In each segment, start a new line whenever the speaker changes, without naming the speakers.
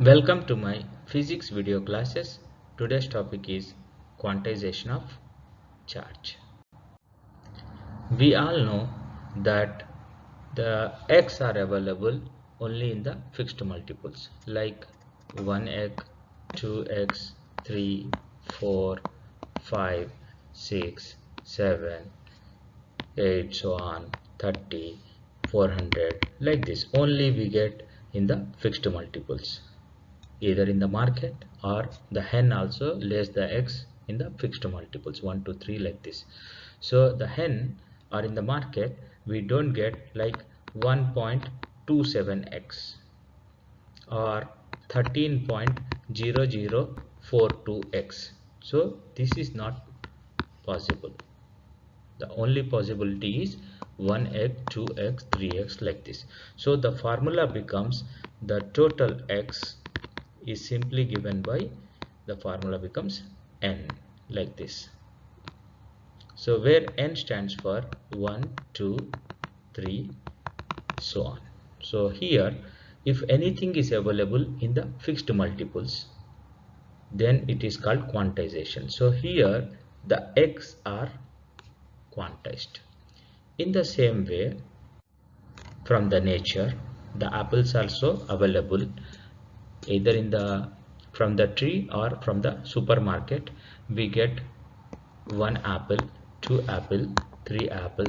Welcome to my physics video classes. Today's topic is quantization of charge. We all know that the x are available only in the fixed multiples like 1x, 2x, 3, 4, 5, 6, 7, 8, so on, 30, 400, like this. Only we get in the fixed multiples. Either in the market or the hen also lays the eggs in the fixed multiples 1 to 3 like this. So the hen or in the market we don't get like 1.27x or 13.0042x. So this is not possible. The only possibility is 1x, 2x, 3x like this. So the formula becomes the total x is simply given by the formula becomes n like this. So where n stands for 1, 2, 3, so on. So here if anything is available in the fixed multiples, then it is called quantization. So here the x are quantized. In the same way, from the nature, the apples also available either in the from the tree or from the supermarket. We get 1 apple, 2 apple, 3 apple,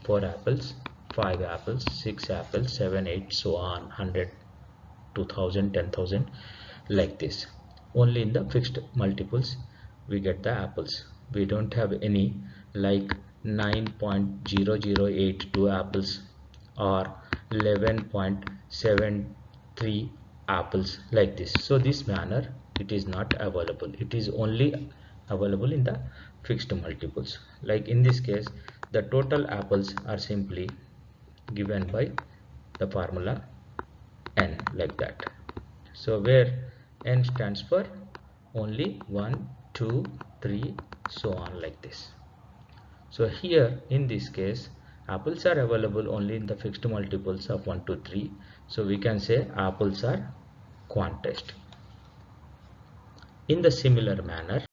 4 apples, 5 apples, 6 apples, 7, 8, so on, 100, 2000, 10,000 like this. Only in the fixed multiples we get the apples. We don't have any like 9.0082 apples or 11.73 apples like this. So this manner it is not available. It is only available in the fixed multiples. Like in this case the total apples are simply given by the formula n like that. So where n stands for only 1, 2, 3, so on like this. So here in this case apples are available only in the fixed multiples of 1 to 3. So we can say apples are quantized. In the similar manner,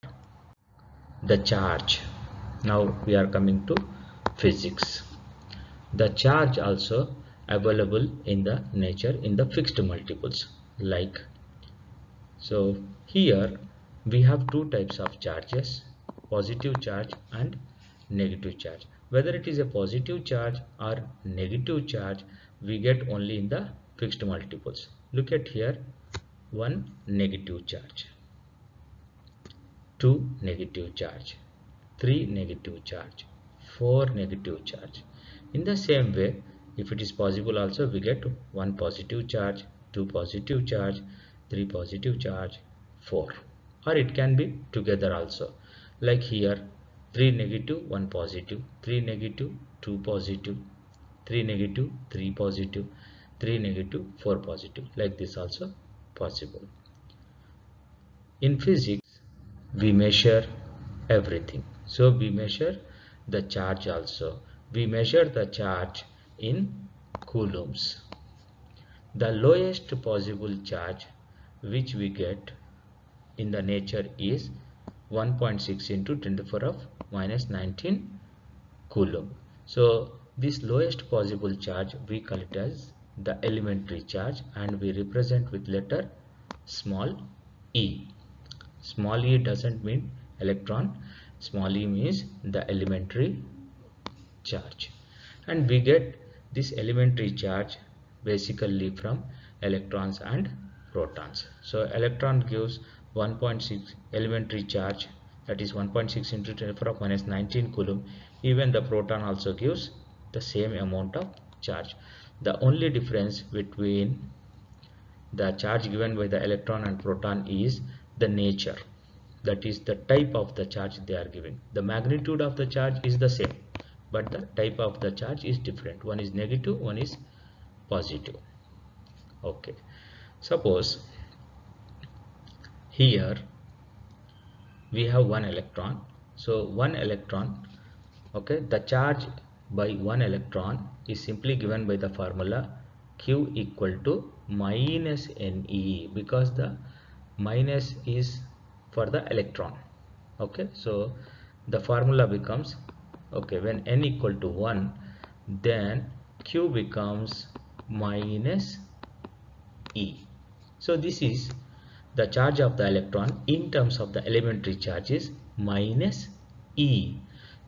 the charge. Now we are coming to physics. The charge also available in the nature in the fixed multiples like. So here we have two types of charges, positive charge and negative charge. Whether it is a positive charge or negative charge we get only in the fixed multiples. Look at here, 1 negative charge, 2 negative charge, 3 negative charge, 4 negative charge. In the same way, if it is possible also we get 1 positive charge, 2 positive charge, 3 positive charge, 4, or it can be together also. Like here 3 negative, 1 positive, 3 negative, 2 positive, 3 negative, 3 positive, 3 negative, 4 positive, like this also possible. In physics we measure everything. So we measure the charge also. We measure the charge in coulombs. The lowest possible charge which we get in the nature is 1.6 into 10 to the power of minus 19 coulomb. So this lowest possible charge we call it as the elementary charge and we represent with letter small e. Small e doesn't mean electron, small e means the elementary charge, and we get this elementary charge basically from electrons and protons. So electron gives 1.6 elementary charge, that is 1.6 into 10 to the power of minus 19 coulomb. Even the proton also gives the same amount of charge. The only difference between the charge given by the electron and proton is the nature, that is the type of the charge they are giving. The magnitude of the charge is the same, but the type of the charge is different. One is negative, one is positive. Okay, suppose here we have 1 electron. So 1 electron, okay, the charge by 1 electron is simply given by the formula Q equal to minus Ne, because the minus is for the electron. Okay, so the formula becomes, okay, when n equal to 1, then Q becomes minus E. So this is the charge of the electron in terms of the elementary charge is minus E.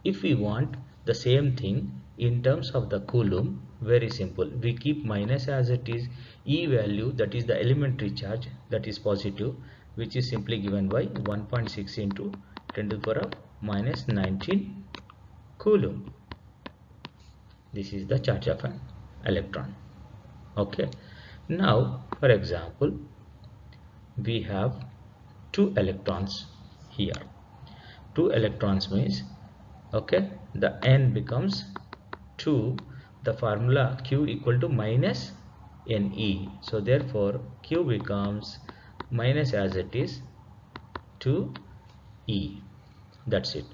If we want the same thing in terms of the coulomb, very simple, we keep minus as it is. E value, that is the elementary charge, that is positive, which is simply given by 1.6 into 10 to the power of minus 19 coulomb. This is the charge of an electron. Okay, now for example, we have 2 electrons here. 2 electrons means, okay, the n becomes 2, the formula Q equal to minus Ne. So therefore Q becomes minus as it is 2E. That's it.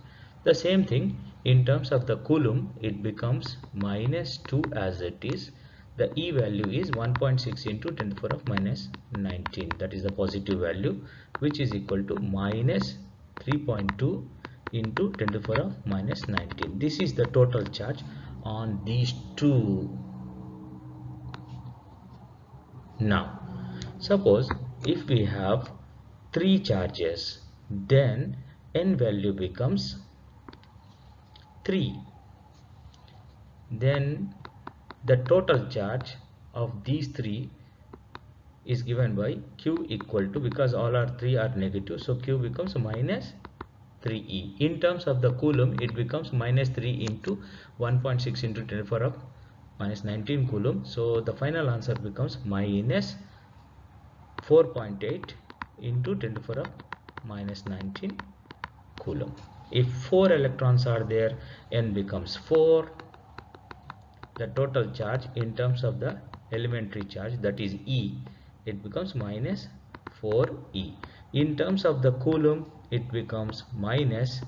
The same thing in terms of the coulomb, it becomes minus 2 as it is. The E value is 1.6 into 10 to the power of minus 19. That is the positive value, which is equal to minus 3.2 into 10 to the power of minus 19. This is the total charge on these 2. Now, suppose if we have 3 charges, then n value becomes 3. Then the total charge of these 3 is given by Q equal to, because all are 3 are negative, so Q becomes minus 3E. In terms of the coulomb, it becomes minus 3 into 1.6 into 10 to the power of minus 19 coulomb. So the final answer becomes minus 4.8 into 10 to the power of minus 19 coulomb. If 4 electrons are there, n becomes 4. The total charge in terms of the elementary charge, that is E, it becomes minus 4E. In terms of the coulomb, it becomes minus,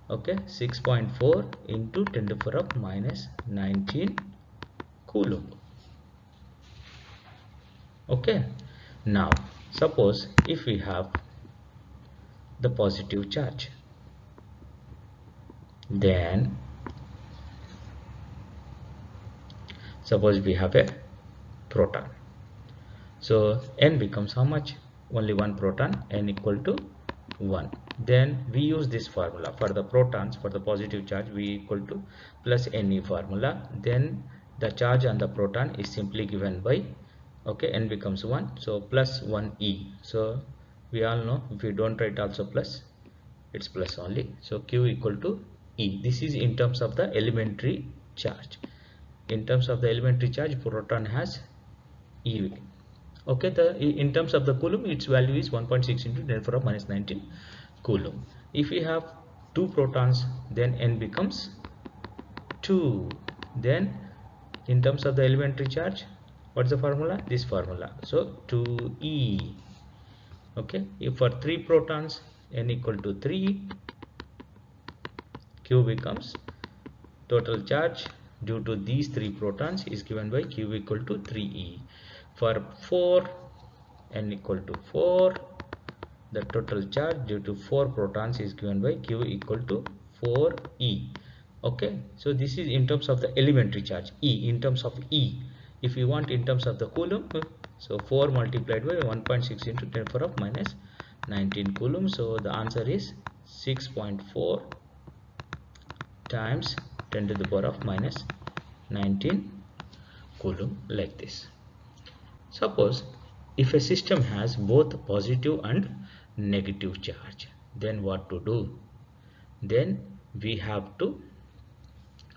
okay, 6.4 into 10 to the power of minus 19 coulomb. Okay, now suppose if we have the positive charge, then suppose we have a proton, so n becomes how much? Only one proton, n equal to 1. Then we use this formula for the protons. For the positive charge, V equal to plus Ne formula. Then the charge on the proton is simply given by, okay, n becomes 1, so plus 1E. So we all know, if we don't write also plus, it's plus only. So Q equal to E. This is in terms of the elementary charge. In terms of the elementary charge, proton has E. Okay, in terms of the coulomb, its value is 1.6 into 10 to the power of minus 19 coulomb. If we have 2 protons, then n becomes 2. Then in terms of the elementary charge, what's the formula? This formula. So 2E. Okay, if for 3 protons, n equal to 3, Q becomes total charge due to these 3 protons is given by Q equal to 3E. For 4, n equal to 4, the total charge due to 4 protons is given by Q equal to 4E. Okay, so this is in terms of the elementary charge. E, in terms of E, if you want in terms of the coulomb, so 4 multiplied by 1.6 into 10 to the power of minus 19 coulomb. So the answer is 6.4 times 10 to the power of minus 19 coulomb, like this. Suppose if a system has both positive and negative charge, then what to do? Then we have to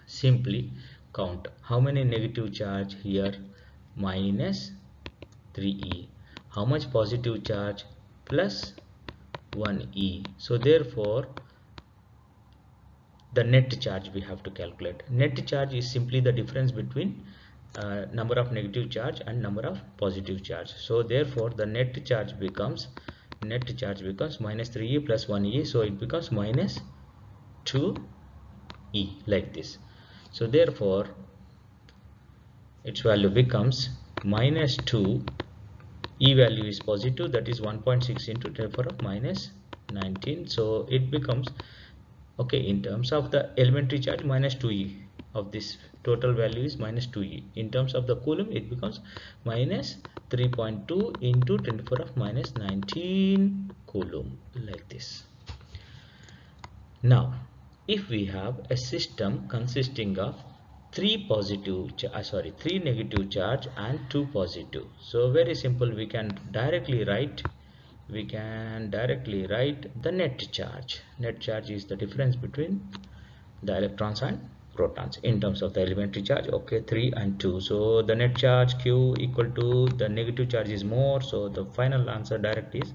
simply count how many negative charge here, minus 3E. How much positive charge? Plus 1E. So therefore the net charge we have to calculate. Net charge is simply the difference between number of negative charge and number of positive charge. So therefore the net charge becomes minus 3E plus 1E. So it becomes minus 2E, like this. So therefore its value becomes minus 2, E value is positive, that is 1.6 into 10 to the power of minus 19. So it becomes, okay, in terms of the elementary charge, minus 2e of this total value is minus 2e. In terms of the coulomb, it becomes minus 3.2 into 10 to the power of minus 19 coulomb, like this. Now, if we have a system consisting of three negative charge and 2 positive, so very simple, we can directly write the net charge. Net charge is the difference between the electrons and protons in terms of the elementary charge, okay, 3 and 2. So the net charge Q equal to the negative charge is more, so the final answer direct is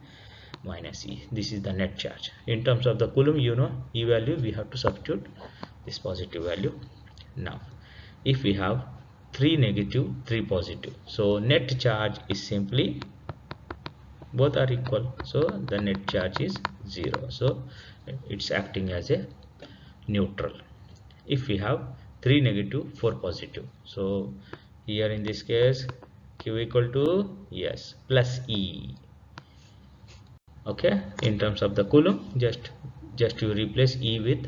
minus E. This is the net charge. In terms of the coulomb, you know, E value we have to substitute this positive value. Now if we have 3 negative, 3 positive, so net charge is simply both are equal, so the net charge is 0, so it's acting as a neutral. If we have 3 negative, 4 positive, so here in this case Q equal to, yes, plus E. Okay, in terms of the coulomb, just you replace E with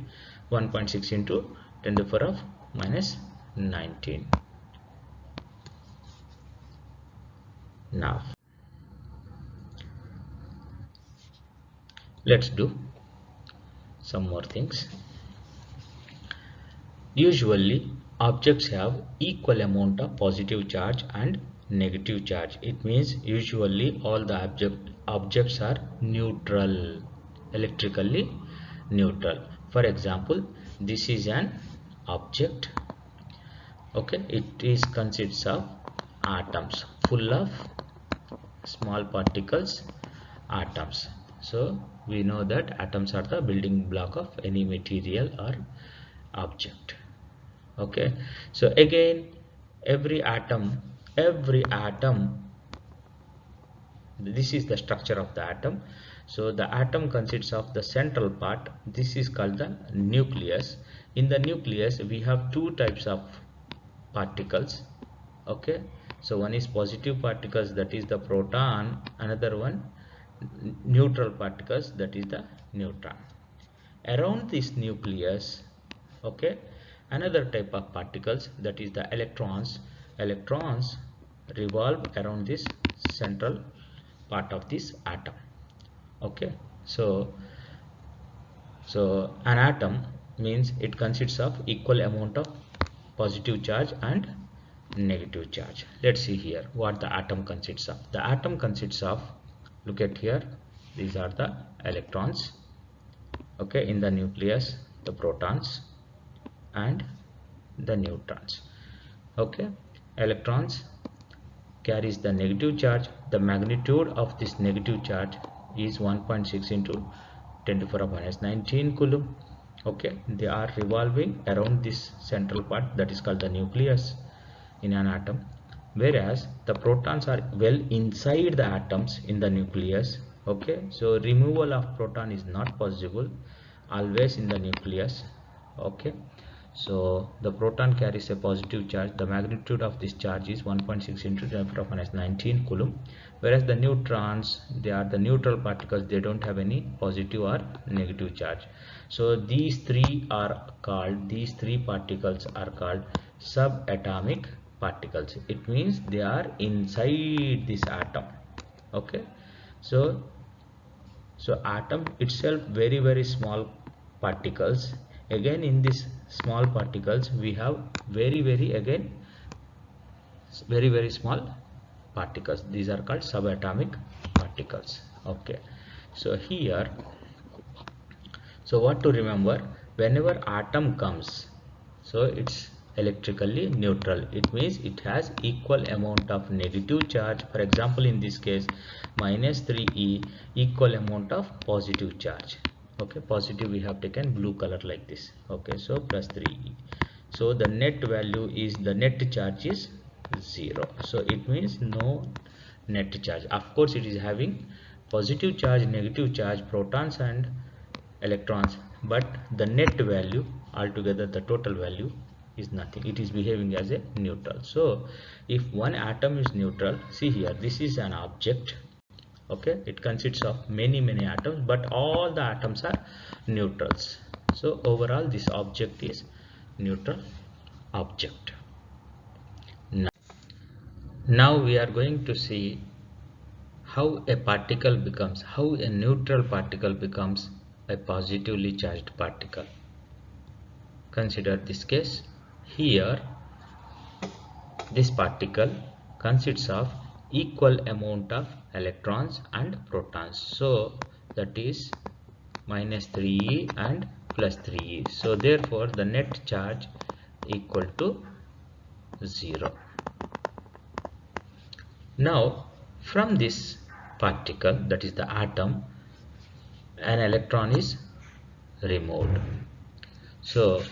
1.6 into 10 to the power of minus 19. Now let's do some more things. Usually objects have equal amount of positive charge and negative charge. It means usually all the objects are neutral, electrically neutral. For example, this is an object, okay, it is consists of atoms, full of small particles, atoms. So we know that atoms are the building block of any material or object. Okay, so again every atom, this is the structure of the atom. So the atom consists of the central part, this is called the nucleus. In the nucleus we have two types of particles, okay, so one is positive particles, that is the proton, another one neutral particles, that is the neutron. Around this nucleus, okay, another type of particles, that is the electrons revolve around this central part of this atom. Okay, so an atom means it consists of equal amount of positive charge and negative charge. Let's see here what the atom consists of. The atom consists of, look at here, these are the electrons, okay, in the nucleus, the protons and the neutrons. Okay, electrons carries the negative charge. The magnitude of this negative charge is 1.6 into 10 to the power of minus 19 coulomb. Okay, they are revolving around this central part, that is called the nucleus in an atom, whereas the protons are well inside the atoms in the nucleus. Okay, so removal of proton is not possible, always in the nucleus. Okay, so the proton carries a positive charge. The magnitude of this charge is 1.6 into 10 to the power of minus 19 coulomb, whereas the neutrons, they are the neutral particles, they don't have any positive or negative charge. So these three particles are called subatomic particles. It means they are inside this atom. Okay, so atom itself very small particles. Again in these small particles we have very small particles. These are called subatomic particles. Okay, so here, so what to remember, whenever atom comes, so it's electrically neutral. It means it has equal amount of negative charge. For example, in this case minus 3e, equal amount of positive charge. Okay, positive we have taken blue color like this. Okay, so plus 3e, so the net value is, the net charge is 0, so it means no net charge. Of course it is having positive charge, negative charge, protons and electrons, but the net value altogether, the total value is nothing, it is behaving as a neutral. So if one atom is neutral, see here, this is an object, okay, it consists of many atoms, but all the atoms are neutrals. So overall this object is neutral object. Now we are going to see how a neutral particle becomes a positively charged particle. Consider this case. Here this particle consists of equal amount of electrons and protons, so that is minus 3e and plus 3e. So therefore the net charge equal to 0. Now from this particle, that is the atom, an electron is removed. So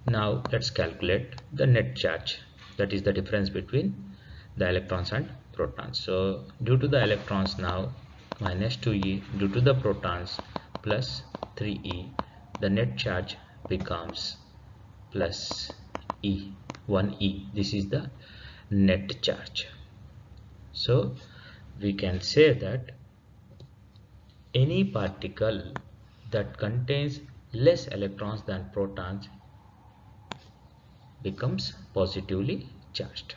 now let's calculate the net charge, that is the difference between the electrons and protons. So due to the electrons now minus 2e, due to the protons plus 3e, the net charge becomes plus e, 1e. This is the net charge. So we can say that any particle that contains less electrons than protons becomes positively charged.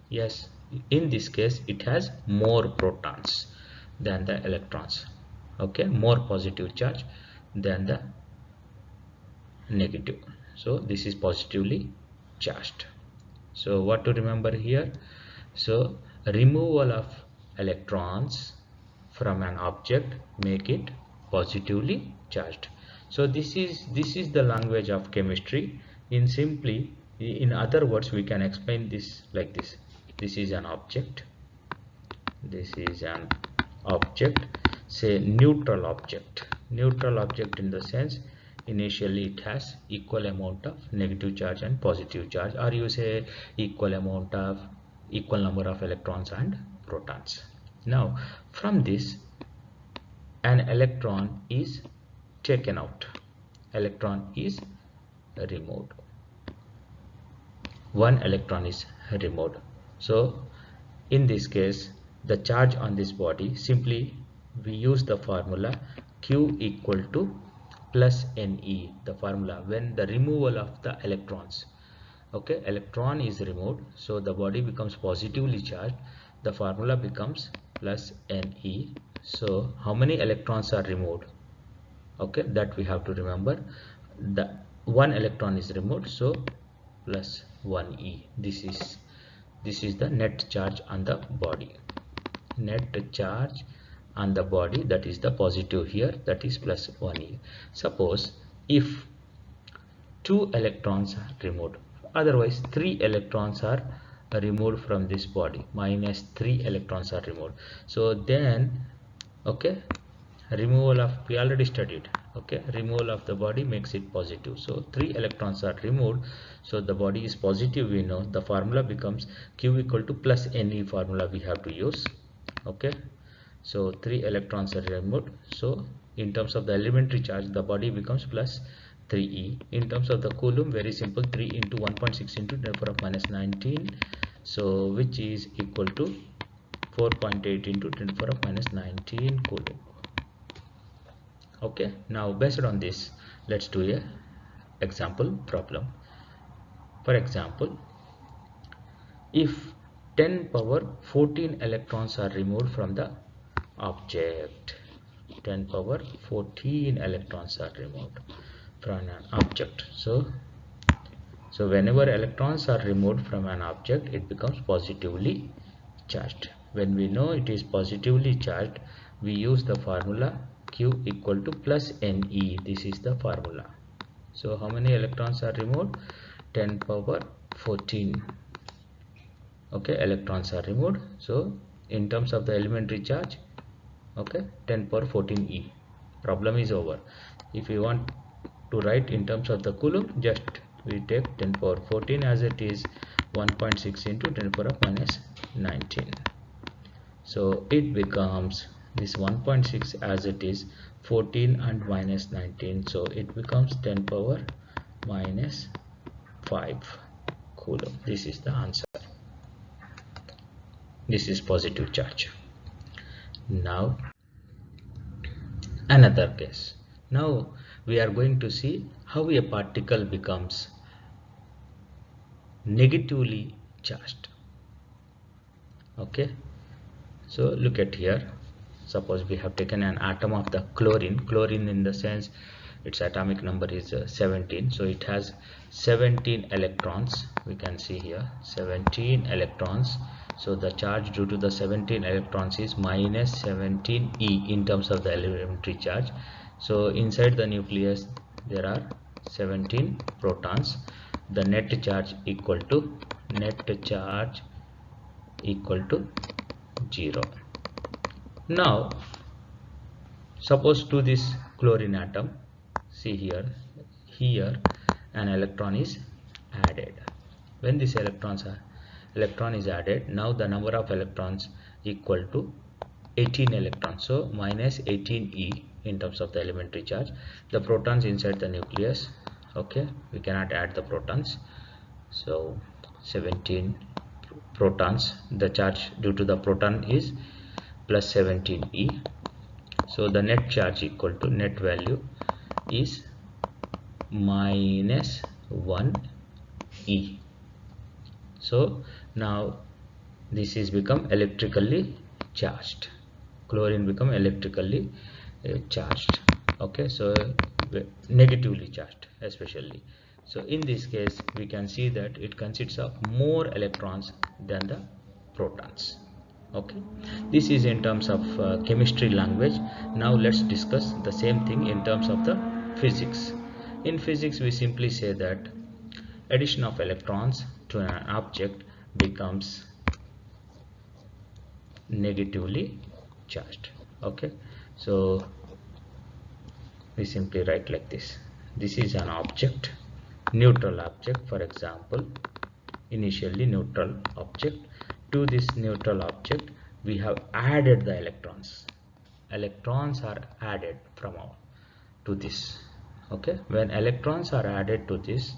Yes, in this case it has more protons than the electrons, okay, more positive charge than the negative. So this is positively charged. So what to remember here? So removal of electrons from an object make it positively charged. So this is the language of chemistry. In other words, we can explain this like this. This is an object. This is an object, say neutral object. Neutral object in the sense initially it has equal amount of negative charge and positive charge, or you say equal number of electrons and protons. Now from this an electron is taken out, electron is removed, one electron is removed. So in this case the charge on this body, simply we use the formula Q equal to plus Ne, the formula when the removal of the electrons, okay, electron is removed, so the body becomes positively charged, the formula becomes plus Ne. So how many electrons are removed, okay, that we have to remember. The one electron is removed, so plus 1e. This is the net charge on the body. Net charge on the body, that is the positive here, that is plus 1e. Suppose if 2 electrons are removed, otherwise 3 electrons are removed from this body, minus 3 electrons are removed. So then, okay, removal of, we already studied, okay, removal of the body makes it positive. So 3 electrons are removed, so the body is positive. We know the formula becomes Q equal to plus Ne, formula we have to use, okay. So 3 electrons are removed, so in terms of the elementary charge the body becomes plus 3e. In terms of the coulomb, very simple, 3 into 1.6 into 10 to the power of minus 19, so which is equal to 4.8 into 10 to the power of minus 19 coulomb. Okay, now based on this, let's do a example problem. For example, if 10 power 14 electrons are removed from the object, 10 power 14 electrons are removed from an object. So whenever electrons are removed from an object, it becomes positively charged. When we know it is positively charged, we use the formula Q equal to plus Ne. This is the formula. So how many electrons are removed? 10 power 14, okay, electrons are removed. So in terms of the elementary charge, okay, 10 power 14e. Problem is over. If you want to write in terms of the coulomb, just we take 10 power 14 as it is 1.6 into 10 to the power of minus 19. So it becomes this 1.6 as it is 14 and minus 19, so it becomes 10 power minus 5 coulomb. This is the answer. This is positive charge. Now another case. Now we are going to see how a particle becomes negatively charged. Okay, so look at here. Suppose we have taken an atom of the chlorine in the sense its atomic number is 17, so it has 17 electrons. We can see here 17 electrons. So the charge due to the 17 electrons is minus 17e in terms of the elementary charge. So inside the nucleus there are 17 protons. The net charge equal to 0. Now suppose to this chlorine atom, see here an electron is added. When this electron is added, now the number of electrons equal to 18 electrons, so minus 18e in terms of the elementary charge. The protons inside the nucleus, okay, we cannot add the protons, so 17 protons. The charge due to the proton is plus 17e. So the net charge equal to, net value is minus 1e. So now this is become electrically charged. Chlorine become electrically charged. Okay, so negatively charged especially. So in this case we can see that it consists of more electrons than the protons. Okay, this is in terms of chemistry language. Now let's discuss the same thing in terms of the physics. In physics we simply say that addition of electrons to an object becomes negatively charged. Okay, so we simply write like this. This is an object, neutral object, for example, initially neutral object. To this neutral object we have added the electrons. Electrons are added to this. Okay, when electrons are added to this,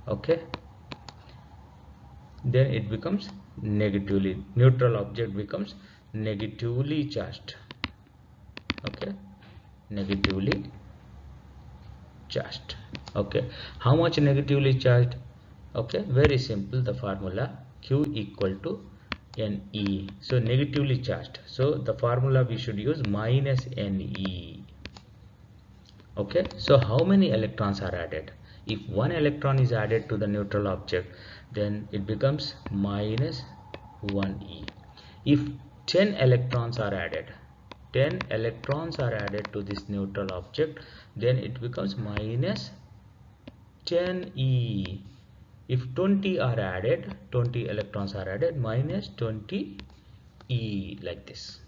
okay, then it becomes negatively, neutral object becomes negatively charged. Okay, negatively charged. Okay, how much negatively charged? Okay, very simple, the formula Q equal to Ne. So negatively charged, so the formula we should use minus Ne. Okay, so how many electrons are added? If one electron is added to the neutral object, then it becomes minus 1e. If 10 electrons are added, 10 electrons are added to this neutral object, then it becomes minus 10e. If 20 are added, 20 electrons are added, minus 20e, like this.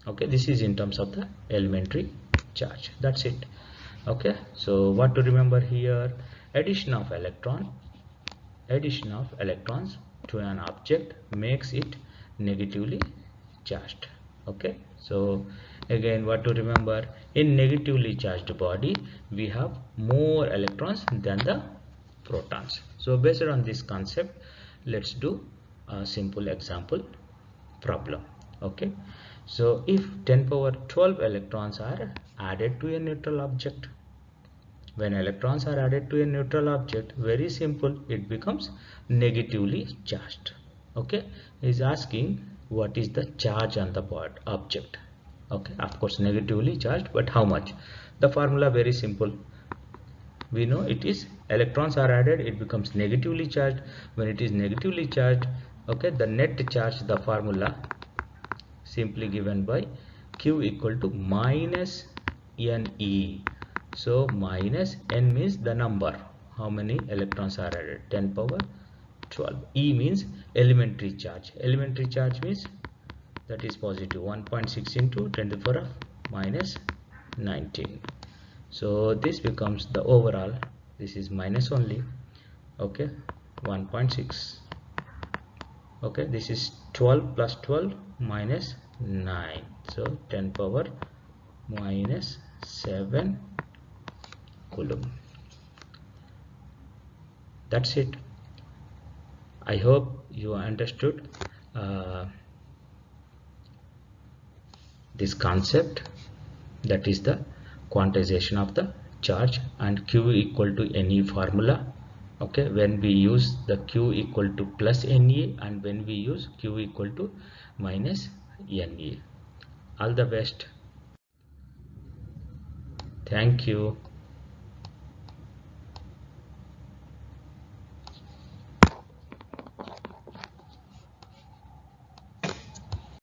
Okay, this is in terms of the elementary charge. That's it. Okay, so what to remember here? Addition of electrons to an object makes it negatively charged. Okay, so again, what to remember? In negatively charged body we have more electrons than the protons. So based on this concept, let's do a simple example problem. Okay, so if 10 power 12 electrons are added to a neutral object, when electrons are added to a neutral object, very simple, it becomes negatively charged. Okay, is asking what is the charge on the object. Okay, of course negatively charged, but how much? The formula very simple. We know it is electrons are added, it becomes negatively charged. When it is negatively charged, okay, the net charge, the formula simply given by Q equal to minus Ne. So minus N means the number, how many electrons are added, 10 power 12. E means elementary charge. Elementary charge means that is positive, 1.6 into 10 to the power of minus 19. So this becomes the overall, this is minus only. Okay, 1.6. okay, this is 12 plus 12 minus 9, so 10 power minus 7 coulomb. That's it. I hope you understood this concept, that is the quantization of the charge, and Q equal to NE formula. Okay, when we use the Q equal to plus NE and when we use Q equal to minus NE. All the best. Thank you.